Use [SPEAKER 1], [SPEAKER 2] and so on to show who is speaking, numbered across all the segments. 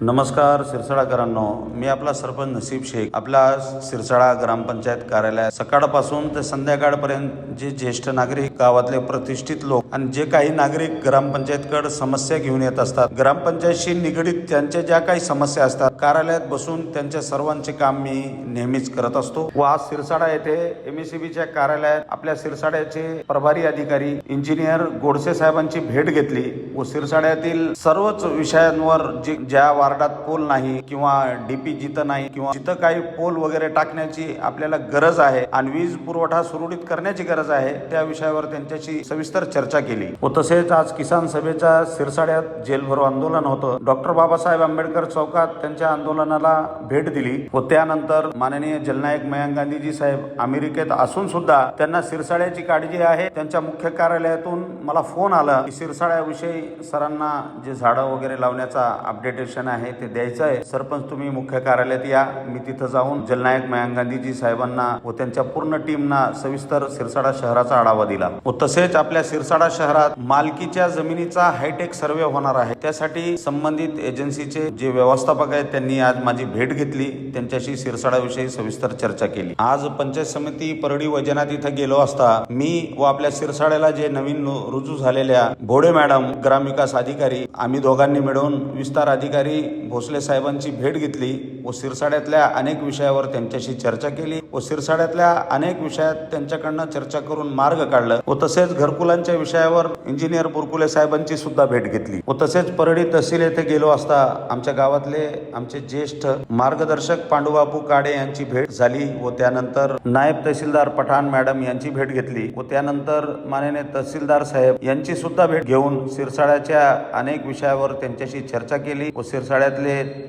[SPEAKER 1] नमस्कार सिरसाडाकरांनो, मी आपला सरपंच नसीब शेख. आपला सिरसाडा ग्रामपंचायत कार्यालयात सकाळपासून ते संध्याकाळपर्यंत जे ज्येष्ठ नागरिक, गावातले प्रतिष्ठित लोक आणि जे काही नागरिक ग्रामपंचायतकडे समस्या घेऊन येत असतात, ग्रामपंचायतशी निगडीत त्यांच्या ज्या काही समस्या असतात, कार्यालयात बसून त्यांच्या सर्वांचे काम मी नेहमीच करत असतो. व आज सिरसाडा येथे MSEBच्या कार्यालयात आपल्या सिरसाड्याचे प्रभारी अधिकारी इंजिनियर गोडसे साहेबांची भेट घेतली व सिरसाड्यातील सर्वच विषयांवर ज्या वार्डात पोल नाही किंवा DP जिथं नाही किंवा जिथं काही पोल वगैरे टाकण्याची आपल्याला गरज आहे आणि वीज पुरवठा सुरळीत करण्याची गरज आहे, त्या विषयावर त्यांच्याशी सविस्तर चर्चा केली. व तसेच आज किसान सभेच्या सिरसाड्यात जेलभरो आंदोलन होतं. डॉक्टर बाबासाहेब आंबेडकर चौकात त्यांच्या आंदोलनाला भेट दिली व त्यानंतर माननीय जननायक मयंक गांधीजी साहेब अमेरिकेत असून सुद्धा त्यांना सिरसाड्याची काळजी आहे. त्यांच्या मुख्य कार्यालयातून मला फोन आला की सिरसाड्याविषयी सरांना जे झाडं वगैरे लावण्याचा अपडेटेशन आहे ते द्यायचं आहे. सरपंच तुम्ही मुख्य कार्यालयात या. मी तिथं जाऊन जननायक मयंक गांधीजी साहेबांना व त्यांच्या पूर्ण टीमना सविस्तर सिरसाडा शहराचा आढावा दिला. व तसेच आपल्या सिरसाडा शहरात मालकीच्या जमिनीचा हायटेक सर्वे होणार आहे. त्यासाठी संबंधित एजन्सीचे जे व्यवस्थापक आहेत त्यांनी आज माझी भेट घेतली. त्यांच्याशी सिरसाडाविषयी सविस्तर चर्चा केली. आज पंचायत समिती परडी वैजनाथ इथं गेलो असता मी व आपल्या सिरसाड्याला जे नवीन रुजू झालेल्या भोडे मॅडम ग्रामविकास अधिकारी, आम्ही दोघांनी मिळून विस्तार अधिकारी भोसले साहेबांची भेट घेतली व सिरसाड्यातल्या अनेक विषयावर त्यांच्याशी चर्चा केली व सिरसाड्यातल्या अनेक विषयात त्यांच्याकडनं चर्चा करून मार्ग काढलं व तसेच घरकुलांच्या विषयावर इंजिनियर बुरकुले साहेबांची सुद्धा भेट घेतली. व तसेच परडी तहसील येथे गेलो असता आमच्या गावातले आमचे ज्येष्ठ मार्गदर्शक पांडुबापू काडे यांची भेट झाली व त्यानंतर नायब तहसीलदार पठाण मॅडम यांची भेट घेतली व त्यानंतर माननीय तहसीलदार साहेब यांची सुद्धा भेट घेऊन सिरसाड्याच्या अनेक विषयावर त्यांच्याशी चर्चा केली व सिरसाड्यातले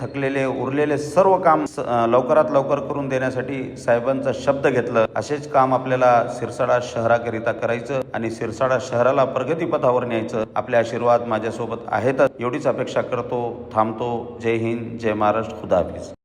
[SPEAKER 1] थकलेले उरलेले सर्व काम लवकरात लवकर करून देण्यासाठी साहेबांचा शब्द घेतलं. असेच काम आपल्याला सिरसाडा शहराकरिता करायचं आणि सिरसाडा शहराला प्रगतीपथावर न्यायचं. आपले आशीर्वाद माझ्यासोबत आहेतच एवढीच अपेक्षा करतो. थांबतो. जय हिंद, जय महाराष्ट्र, खुदा हाफिज.